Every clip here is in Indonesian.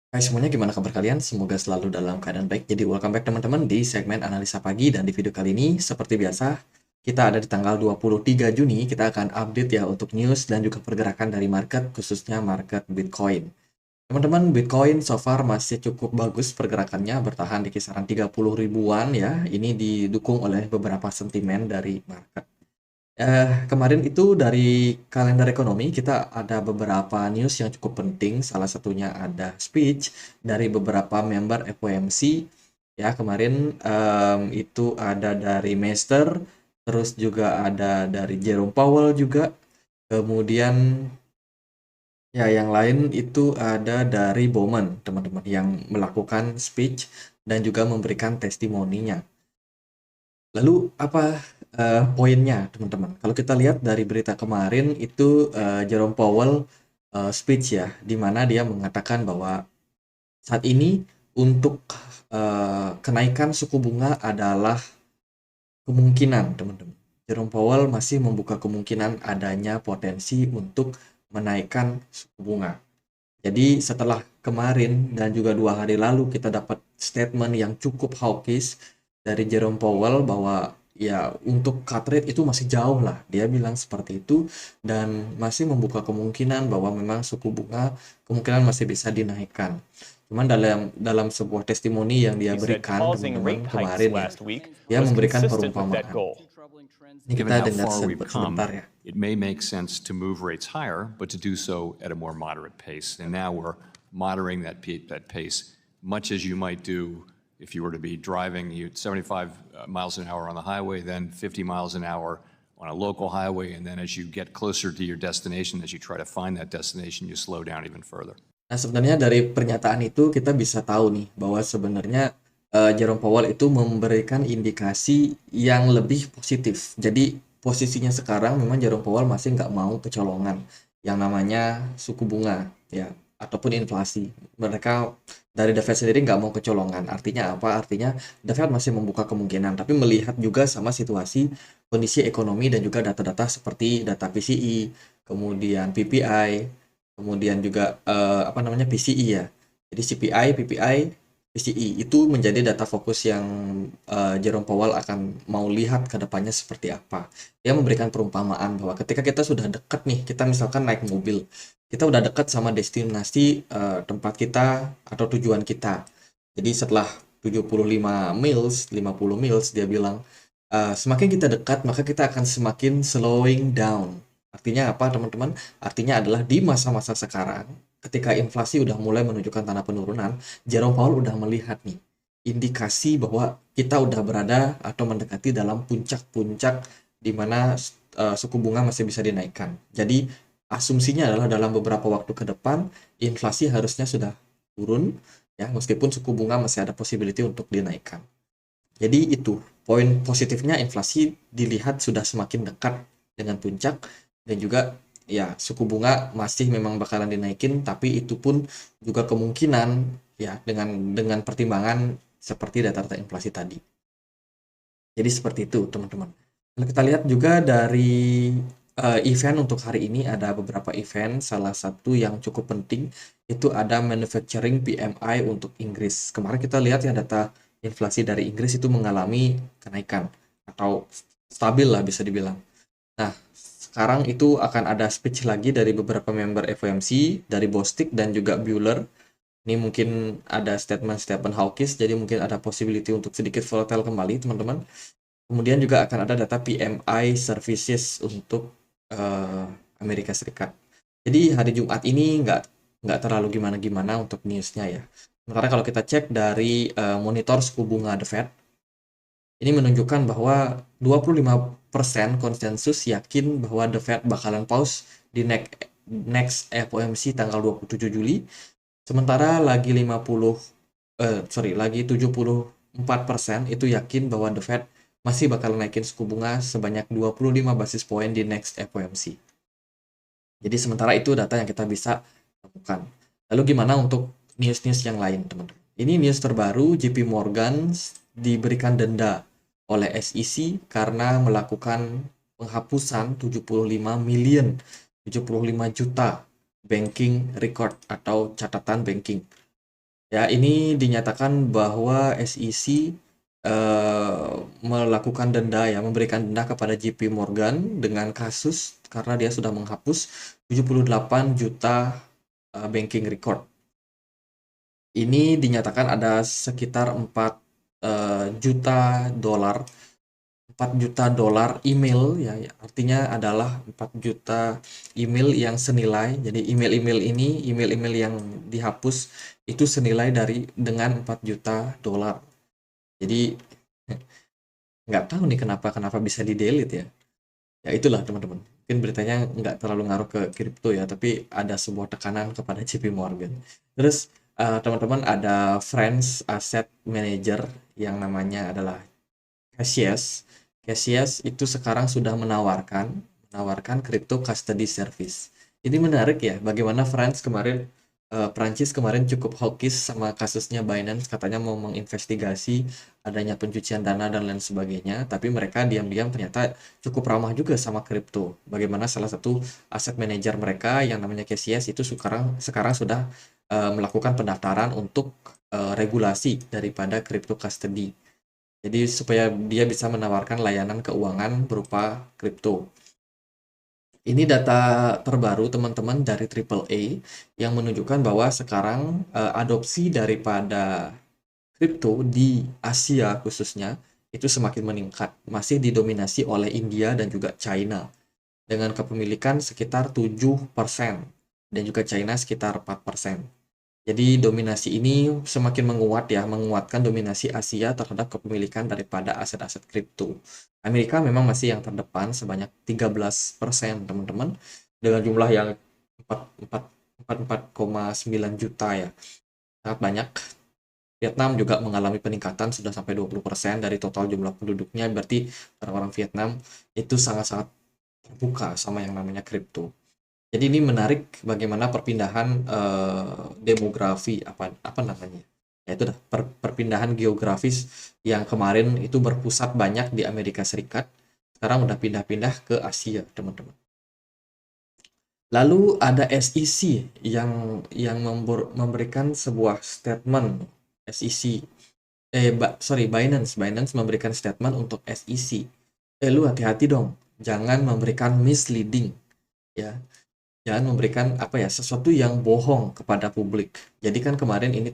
Hai semuanya, gimana kabar kalian? Semoga selalu dalam keadaan baik. Jadi welcome back teman-teman di segmen analisa pagi, dan di video kali ini seperti biasa kita ada di tanggal 23 Juni. Kita akan update ya untuk news dan juga pergerakan dari market, khususnya market Bitcoin. Teman-teman, Bitcoin so far masih cukup bagus pergerakannya, bertahan di kisaran 30 ribuan ya. Ini didukung oleh beberapa sentimen dari market. Kemarin itu dari kalender ekonomi kita ada beberapa news yang cukup penting. Salah satunya ada speech dari beberapa member FOMC. Ya, kemarin itu ada dari Mester, terus juga ada dari Jerome Powell juga. Kemudian ya yang lain itu ada dari Bowman, teman-teman, yang melakukan speech dan juga memberikan testimoninya. Lalu apa poinnya, teman-teman? Kalau kita lihat dari berita kemarin itu Jerome Powell speech ya, di mana dia mengatakan bahwa saat ini untuk kenaikan suku bunga adalah kemungkinan, teman-teman. Jerome Powell masih membuka kemungkinan adanya potensi untuk menaikkan suku bunga. Jadi setelah kemarin dan juga 2 hari lalu kita dapat statement yang cukup hawkish dari Jerome Powell bahwa ya untuk cut rate itu masih jauh lah. Dia bilang seperti itu dan masih membuka kemungkinan bahwa memang suku bunga kemungkinan masih bisa dinaikkan. Cuman dalam dalam sebuah testimoni yang dia He said berikan, pausing teman-teman, rate hikes kemarin ya, last week dia was memberikan consistent with that perumpamaan. goal. Ini Given kita how dengar far we've sebentar come, ya. it may make sense to move rates higher, but to do so at a more moderate pace. And now we're moderating that pace, much as you might do if you were to be driving 75 miles an hour on the highway, then 50 miles an hour on a local highway, and then as you get closer to your destination, as you try to find that destination, you slow down even further. Nah, sebenarnya dari pernyataan itu kita bisa tahu nih bahwa sebenarnya Jerome Powell itu memberikan indikasi yang lebih positif. Jadi posisinya sekarang memang Jerome Powell masih nggak mau kecolongan yang namanya suku bunga ya ataupun inflasi. Mereka dari The Fed sendiri nggak mau kecolongan. Artinya apa? Artinya The Fed masih membuka kemungkinan, tapi melihat juga sama situasi kondisi ekonomi dan juga data-data seperti data PCE, kemudian PPI, kemudian juga apa namanya PCE ya. Jadi CPI, PPI, PCE itu menjadi data fokus yang Jerome Powell akan mau lihat ke depannya seperti apa. Dia memberikan perumpamaan bahwa ketika kita sudah dekat nih, kita misalkan naik mobil, kita udah dekat sama destinasi tempat kita atau tujuan kita. Jadi setelah 75 miles, 50 miles, dia bilang semakin kita dekat maka kita akan semakin slowing down. Artinya apa, teman-teman? Artinya adalah di masa-masa sekarang, ketika inflasi udah mulai menunjukkan tanda penurunan, Jerome Powell udah melihat nih indikasi bahwa kita udah berada atau mendekati dalam puncak-puncak di mana suku bunga masih bisa dinaikkan. Jadi asumsinya adalah dalam beberapa waktu ke depan inflasi harusnya sudah turun ya, meskipun suku bunga masih ada possibility untuk dinaikkan. Jadi itu poin positifnya, inflasi dilihat sudah semakin dekat dengan puncak, dan juga ya suku bunga masih memang bakalan dinaikin, tapi itu pun juga kemungkinan ya dengan pertimbangan seperti data-data inflasi tadi. Jadi seperti itu, teman-teman. Kalau kita lihat juga dari event untuk hari ini ada beberapa event, salah satu yang cukup penting itu ada manufacturing PMI untuk Inggris. Kemarin kita lihat ya data inflasi dari Inggris itu mengalami kenaikan atau stabil lah bisa dibilang. Nah, sekarang itu akan ada speech lagi dari beberapa member FOMC, dari Bostic dan juga Bueller. Ini mungkin ada statement-statement hawkish, jadi mungkin ada possibility untuk sedikit volatile kembali, teman-teman. Kemudian juga akan ada data PMI services untuk Amerika Serikat. Jadi hari Jumat ini nggak terlalu gimana-gimana untuk newsnya ya. Sementara kalau kita cek dari monitor suku bunga The Fed, ini menunjukkan bahwa 25% konsensus yakin bahwa The Fed bakalan pause di next FOMC tanggal 27 Juli. Sementara lagi 74% itu yakin bahwa The Fed masih bakal naikin suku bunga sebanyak 25 basis point di next FOMC. Jadi sementara itu data yang kita bisa temukan. Lalu gimana untuk news-news yang lain, teman-teman? Ini news terbaru, JP Morgan diberikan denda oleh SEC karena melakukan penghapusan 75 juta banking record atau catatan banking. Ya, ini dinyatakan bahwa SEC melakukan denda ya, memberikan denda kepada JP Morgan dengan kasus karena dia sudah menghapus 78 juta banking record. Ini dinyatakan ada sekitar 4 juta dolar 4 juta dolar email ya, ya, artinya adalah 4 juta email yang senilai. Jadi email-email yang dihapus itu senilai dengan 4 juta dolar. Jadi nggak tahu nih kenapa kenapa bisa di-delete ya. Ya itulah teman-teman. Mungkin beritanya nggak terlalu ngaruh ke kripto ya, tapi ada sebuah tekanan kepada JP Morgan. Terus teman-teman ada Friends Asset Manager yang namanya adalah Cassius. Cassius itu sekarang sudah menawarkan crypto custody service. Ini menarik ya, bagaimana Prancis kemarin cukup hawkish sama kasusnya Binance, katanya mau menginvestigasi adanya pencucian dana dan lain sebagainya, tapi mereka diam-diam ternyata cukup ramah juga sama kripto. Bagaimana salah satu aset manajer mereka yang namanya Cassius itu sekarang sudah melakukan pendaftaran untuk regulasi daripada crypto custody. Jadi supaya dia bisa menawarkan layanan keuangan berupa kripto. Ini data terbaru teman-teman dari Triple A yang menunjukkan bahwa sekarang adopsi daripada kripto di Asia khususnya itu semakin meningkat, masih didominasi oleh India dan juga China dengan kepemilikan sekitar 7% dan juga China sekitar 4%. Jadi dominasi ini semakin menguat ya, menguatkan dominasi Asia terhadap kepemilikan daripada aset-aset kripto. Amerika memang masih yang terdepan sebanyak 13% teman-teman, dengan jumlah yang 44,9 juta ya. Sangat banyak. Vietnam juga mengalami peningkatan sudah sampai 20% dari total jumlah penduduknya, berarti orang-orang Vietnam itu sangat-sangat terbuka sama yang namanya kripto. Jadi ini menarik bagaimana perpindahan demografi apa apa namanya? Ya itu dah perpindahan geografis yang kemarin itu berpusat banyak di Amerika Serikat, sekarang udah pindah-pindah ke Asia, teman-teman. Lalu ada SEC yang memberikan sebuah statement. SEC Binance memberikan statement untuk SEC. Lu hati-hati dong, jangan memberikan misleading ya. Jangan memberikan apa ya, sesuatu yang bohong kepada publik. Jadi kan kemarin ini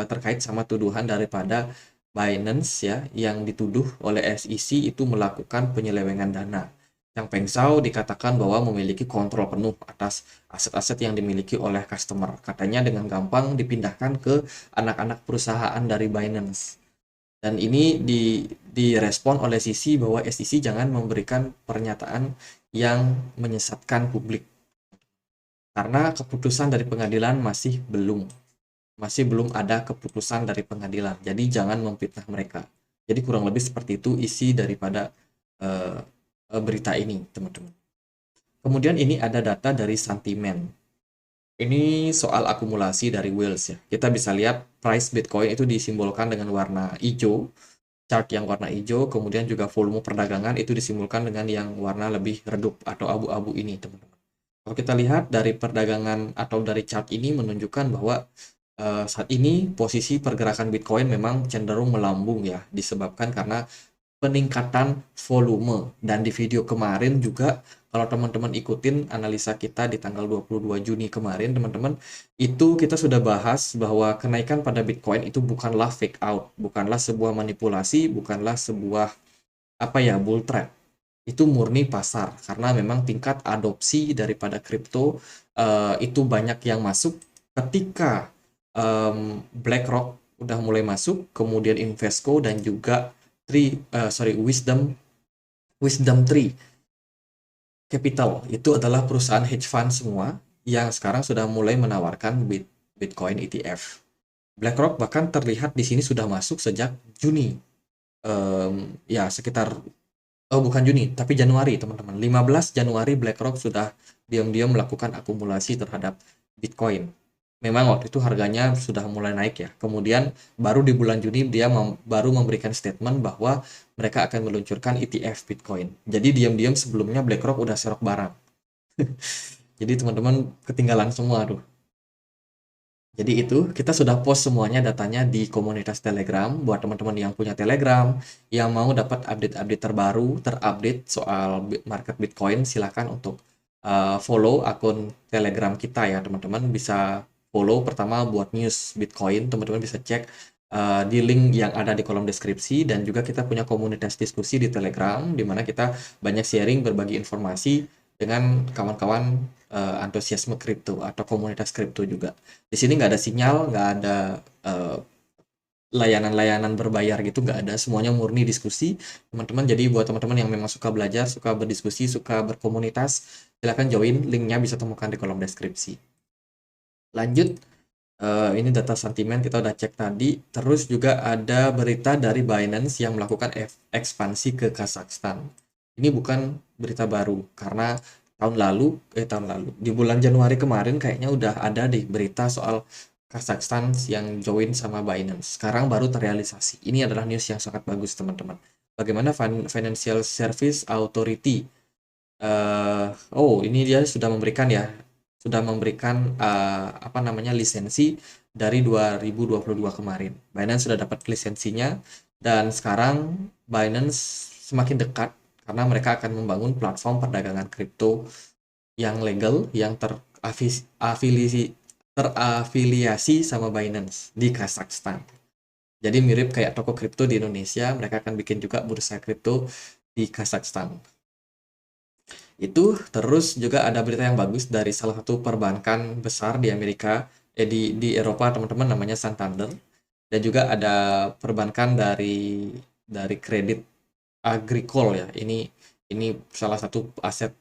terkait sama tuduhan daripada Binance ya, yang dituduh oleh SEC itu melakukan penyelewengan dana. Yang Pengsao dikatakan bahwa memiliki kontrol penuh atas aset-aset yang dimiliki oleh customer. Katanya dengan gampang dipindahkan ke anak-anak perusahaan dari Binance. Dan ini direspon oleh SEC bahwa SEC jangan memberikan pernyataan yang menyesatkan publik. Karena keputusan dari pengadilan masih belum ada keputusan dari pengadilan. Jadi jangan memfitnah mereka. Jadi kurang lebih seperti itu isi daripada eh, berita ini, teman-teman. Kemudian ini ada data dari Santiment. Ini soal akumulasi dari whales ya. Kita bisa lihat price Bitcoin itu disimbolkan dengan warna hijau, chart yang warna hijau, kemudian juga volume perdagangan itu disimbolkan dengan yang warna lebih redup atau abu-abu ini, teman-teman. Kalau kita lihat dari perdagangan atau dari chart ini menunjukkan bahwa saat ini posisi pergerakan Bitcoin memang cenderung melambung ya, disebabkan karena peningkatan volume. Dan di video kemarin juga kalau teman-teman ikutin analisa kita di tanggal 22 Juni kemarin, teman-teman, itu kita sudah bahas bahwa kenaikan pada Bitcoin itu bukanlah fake out, bukanlah sebuah manipulasi, bukanlah sebuah apa ya, bull trap. Itu murni pasar karena memang tingkat adopsi daripada kripto itu banyak yang masuk ketika BlackRock udah mulai masuk, kemudian Invesco dan juga Wisdom Tree Capital itu adalah perusahaan hedge fund semua yang sekarang sudah mulai menawarkan Bitcoin ETF. BlackRock bahkan terlihat di sini sudah masuk sejak Juni. Ya sekitar, oh bukan Juni, tapi Januari teman-teman. 15 Januari BlackRock sudah diam-diam melakukan akumulasi terhadap Bitcoin. Memang waktu itu harganya sudah mulai naik ya. Kemudian baru di bulan Juni dia baru memberikan statement bahwa mereka akan meluncurkan ETF Bitcoin. Jadi diam-diam sebelumnya BlackRock udah serok barang. Jadi teman-teman ketinggalan semua tuh. Jadi itu kita sudah post semuanya datanya di komunitas Telegram buat teman-teman yang punya Telegram, yang mau dapat update-update terbaru, terupdate soal market Bitcoin, silakan untuk follow akun Telegram kita ya teman-teman. Bisa follow pertama buat news Bitcoin, teman-teman bisa cek di link yang ada di kolom deskripsi, dan juga kita punya komunitas diskusi di Telegram di mana kita banyak sharing berbagi informasi dengan kawan-kawan antusiasme kripto atau komunitas kripto juga. Di sini nggak ada sinyal, nggak ada eh, layanan-layanan berbayar gitu, nggak ada. Semuanya murni diskusi, teman-teman. Jadi buat teman-teman yang memang suka belajar, suka berdiskusi, suka berkomunitas, silahkan join. Linknya bisa temukan di kolom deskripsi. Lanjut, ini data sentimen kita udah cek tadi. Terus juga ada berita dari Binance yang melakukan ekspansi ke Kazakhstan. Ini bukan berita baru karena tahun lalu di bulan Januari kemarin kayaknya udah ada deh berita soal Kazakhstan yang join sama Binance. Sekarang baru terrealisasi. Ini adalah news yang sangat bagus teman-teman. Bagaimana Financial Service Authority, ini dia sudah memberikan ya, sudah memberikan apa namanya lisensi dari 2022 kemarin. Binance sudah dapat lisensinya, dan sekarang Binance semakin dekat karena mereka akan membangun platform perdagangan kripto yang legal, yang terafiliasi sama Binance di Kazakhstan. Jadi mirip kayak toko kripto di Indonesia, mereka akan bikin juga bursa kripto di Kazakhstan. Itu terus juga ada berita yang bagus dari salah satu perbankan besar di Amerika, di Eropa teman-teman, namanya Santander. Dan juga ada perbankan dari kredit agricole ya. Ini salah satu aset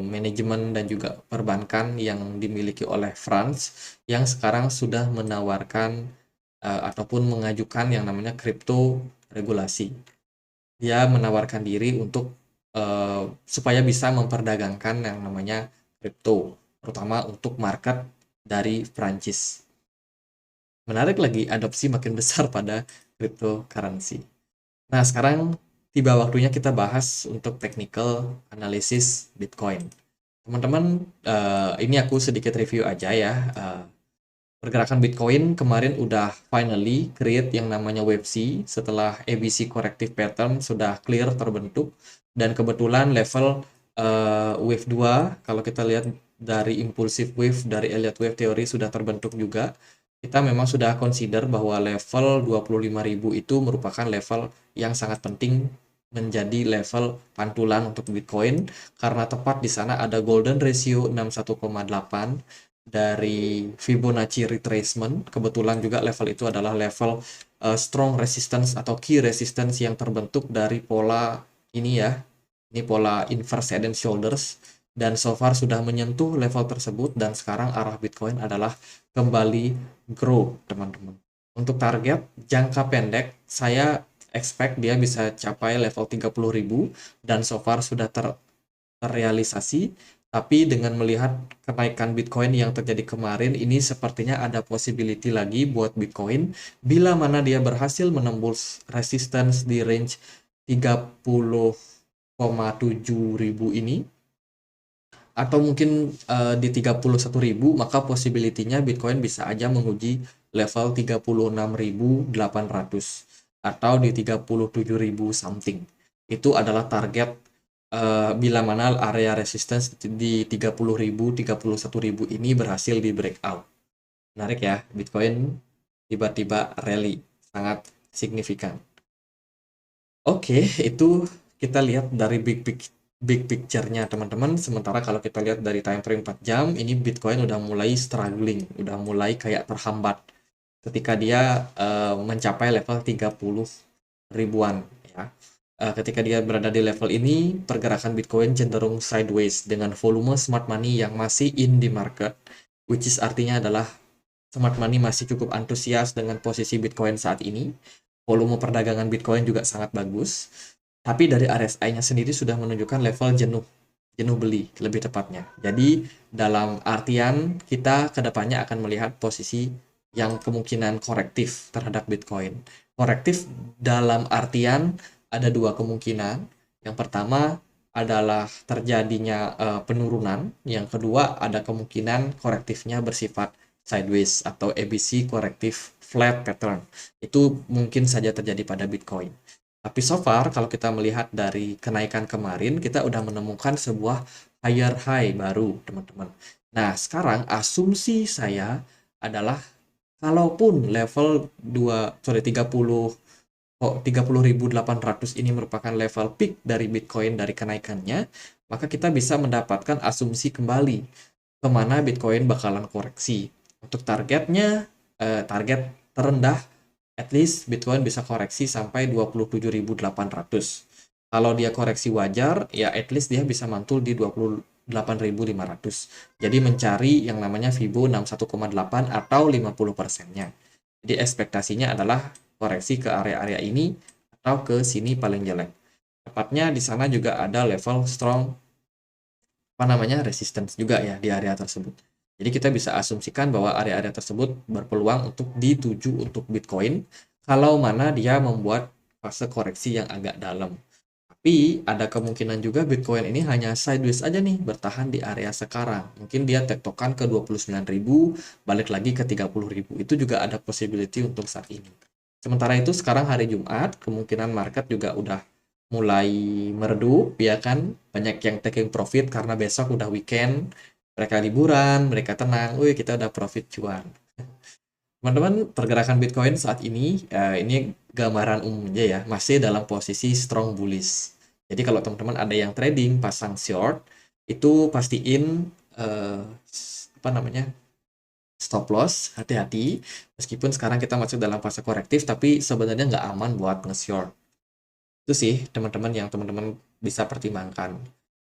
manajemen dan juga perbankan yang dimiliki oleh France yang sekarang sudah menawarkan ataupun mengajukan yang namanya kripto regulasi. Dia menawarkan diri untuk supaya bisa memperdagangkan yang namanya kripto, terutama untuk market dari Prancis. Menarik lagi, adopsi makin besar pada cryptocurrency. Nah, sekarang tiba waktunya kita bahas untuk technical analysis Bitcoin. Teman-teman, ini aku sedikit review aja ya. Pergerakan Bitcoin kemarin udah finally create yang namanya wave C setelah ABC corrective pattern sudah clear terbentuk, dan kebetulan level wave 2 kalau kita lihat dari impulsive wave dari Elliott wave theory sudah terbentuk juga. Kita memang sudah consider bahwa level 25.000 itu merupakan level yang sangat penting menjadi level pantulan untuk Bitcoin karena tepat di sana ada golden ratio 61,8 dari Fibonacci retracement. Kebetulan juga level itu adalah level strong resistance atau key resistance yang terbentuk dari pola ini ya. Ini pola inverse head and shoulders, dan so far sudah menyentuh level tersebut, dan sekarang arah Bitcoin adalah kembali grow, teman-teman. Untuk target jangka pendek, saya expect dia bisa capai level 30.000, dan so far sudah terrealisasi. Tapi dengan melihat kenaikan Bitcoin yang terjadi kemarin, ini sepertinya ada possibility lagi buat Bitcoin bila mana dia berhasil menembus resistance di range 30,7 ribu ini, atau mungkin di 31.000, maka possibility-nya Bitcoin bisa aja menguji level 36.800 atau di 37.000 something. Itu adalah target bila mana area resistance di 30.000, 31.000 ini berhasil di breakout. Menarik ya, Bitcoin tiba-tiba rally sangat signifikan. Oke, itu kita lihat dari big picture-nya teman-teman. Sementara kalau kita lihat dari time frame 4 jam, ini Bitcoin udah mulai struggling, udah mulai kayak terhambat ketika dia mencapai level 30 ribuan ya. Ketika dia berada di level ini, pergerakan Bitcoin cenderung sideways dengan volume smart money yang masih in the market, which is artinya adalah smart money masih cukup antusias dengan posisi Bitcoin saat ini. Volume perdagangan Bitcoin juga sangat bagus. Tapi dari RSI-nya sendiri sudah menunjukkan level jenuh beli lebih tepatnya. Jadi dalam artian kita kedepannya akan melihat posisi yang kemungkinan korektif terhadap Bitcoin. Korektif dalam artian ada dua kemungkinan. Yang pertama adalah terjadinya penurunan. Yang kedua ada kemungkinan korektifnya bersifat sideways atau ABC corrective flat pattern. Itu mungkin saja terjadi pada Bitcoin. Tapi so far kalau kita melihat dari kenaikan kemarin, kita udah menemukan sebuah higher high baru, teman-teman. Nah, sekarang asumsi saya adalah kalaupun level 30.800 ini merupakan level peak dari Bitcoin dari kenaikannya, maka kita bisa mendapatkan asumsi kembali kemana Bitcoin bakalan koreksi. Untuk targetnya, target terendah, at least Bitcoin bisa koreksi sampai 27.800. Kalau dia koreksi wajar, ya at least dia bisa mantul di 28.500. Jadi mencari yang namanya Fibo 61,8 atau 50%-nya. Jadi ekspektasinya adalah koreksi ke area-area ini atau ke sini paling jelek. Tepatnya di sana juga ada level strong resistance juga ya di area tersebut. Jadi kita bisa asumsikan bahwa area-area tersebut berpeluang untuk dituju untuk Bitcoin kalau mana dia membuat fase koreksi yang agak dalam. Tapi ada kemungkinan juga Bitcoin ini hanya sideways aja nih, bertahan di area sekarang. Mungkin dia tektokan ke 29.000, balik lagi ke 30.000. Itu juga ada possibility untuk saat ini. Sementara itu sekarang hari Jumat, kemungkinan market juga udah mulai meredup, ya kan? Banyak yang taking profit karena besok udah weekend, mereka liburan, mereka tenang, wih kita udah profit cuan. Teman-teman, pergerakan Bitcoin saat ini gambaran umumnya ya, masih dalam posisi strong bullish. Jadi kalau teman-teman ada yang trading pasang short, itu pastiin apa namanya stop loss, hati-hati. Meskipun sekarang kita masuk dalam fase korektif, tapi sebenarnya nggak aman buat nge-short. Itu sih teman-teman yang teman-teman bisa pertimbangkan.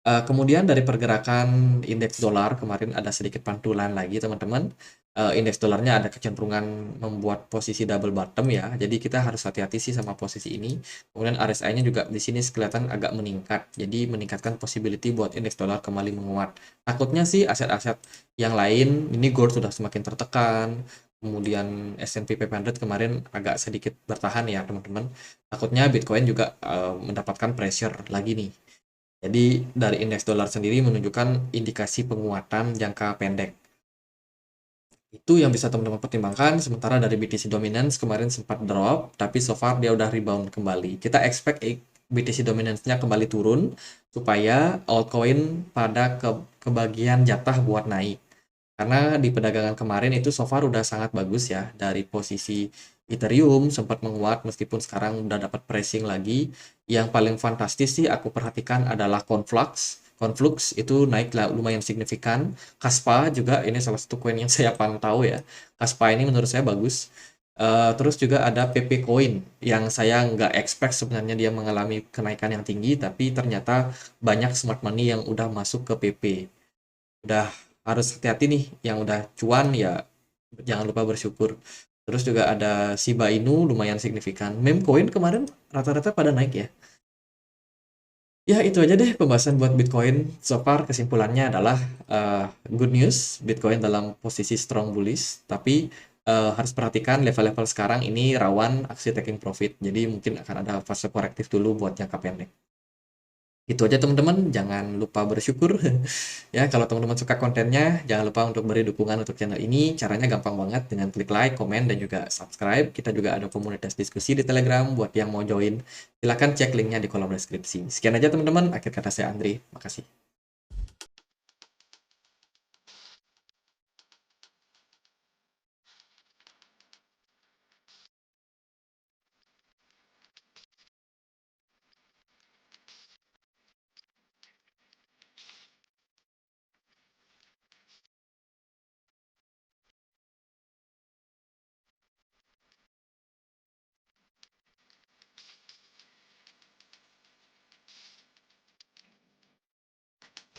Kemudian dari pergerakan indeks dolar kemarin ada sedikit pantulan lagi teman-teman. Indeks dolarnya ada kecenderungan membuat posisi double bottom ya. Jadi kita harus hati-hati sih sama posisi ini. Kemudian RSI-nya juga di sini kelihatan agak meningkat. Jadi meningkatkan possibility buat indeks dolar kembali menguat. Takutnya sih aset-aset yang lain ini gold sudah semakin tertekan. Kemudian S&P 500 kemarin agak sedikit bertahan ya teman-teman. Takutnya Bitcoin juga mendapatkan pressure lagi nih. Jadi dari indeks dolar sendiri menunjukkan indikasi penguatan jangka pendek. Itu yang bisa teman-teman pertimbangkan. Sementara dari BTC Dominance kemarin sempat drop, tapi so far dia udah rebound kembali. Kita expect BTC Dominance-nya kembali turun supaya altcoin pada kebagian jatah buat naik. Karena di perdagangan kemarin itu so far udah sangat bagus ya. Dari posisi Ethereum sempat menguat meskipun sekarang udah dapat pricing lagi. Yang paling fantastis sih aku perhatikan adalah Conflux. Conflux itu naik lumayan signifikan. Kaspa juga ini salah satu koin yang saya pantau ya. Kaspa ini menurut saya bagus. Terus juga ada PP Coin yang saya nggak expect sebenarnya dia mengalami kenaikan yang tinggi, tapi ternyata banyak smart money yang udah masuk ke PP. Udah harus hati-hati nih yang udah cuan ya jangan lupa bersyukur. Terus juga ada Shiba Inu lumayan signifikan. Meme coin kemarin rata-rata pada naik ya. Ya itu aja deh pembahasan buat Bitcoin. So far kesimpulannya adalah good news Bitcoin dalam posisi strong bullish, tapi harus perhatikan level-level sekarang ini rawan aksi taking profit. Jadi mungkin akan ada fase korektif dulu buat jangka pendek. Itu aja teman-teman, jangan lupa bersyukur. Ya, kalau teman-teman suka kontennya, jangan lupa untuk beri dukungan untuk channel ini. Caranya gampang banget dengan klik like, komen, dan juga subscribe. Kita juga ada komunitas diskusi di Telegram buat yang mau join. Silahkan cek linknya di kolom deskripsi. Sekian aja teman-teman, akhir kata saya Andri. Makasih.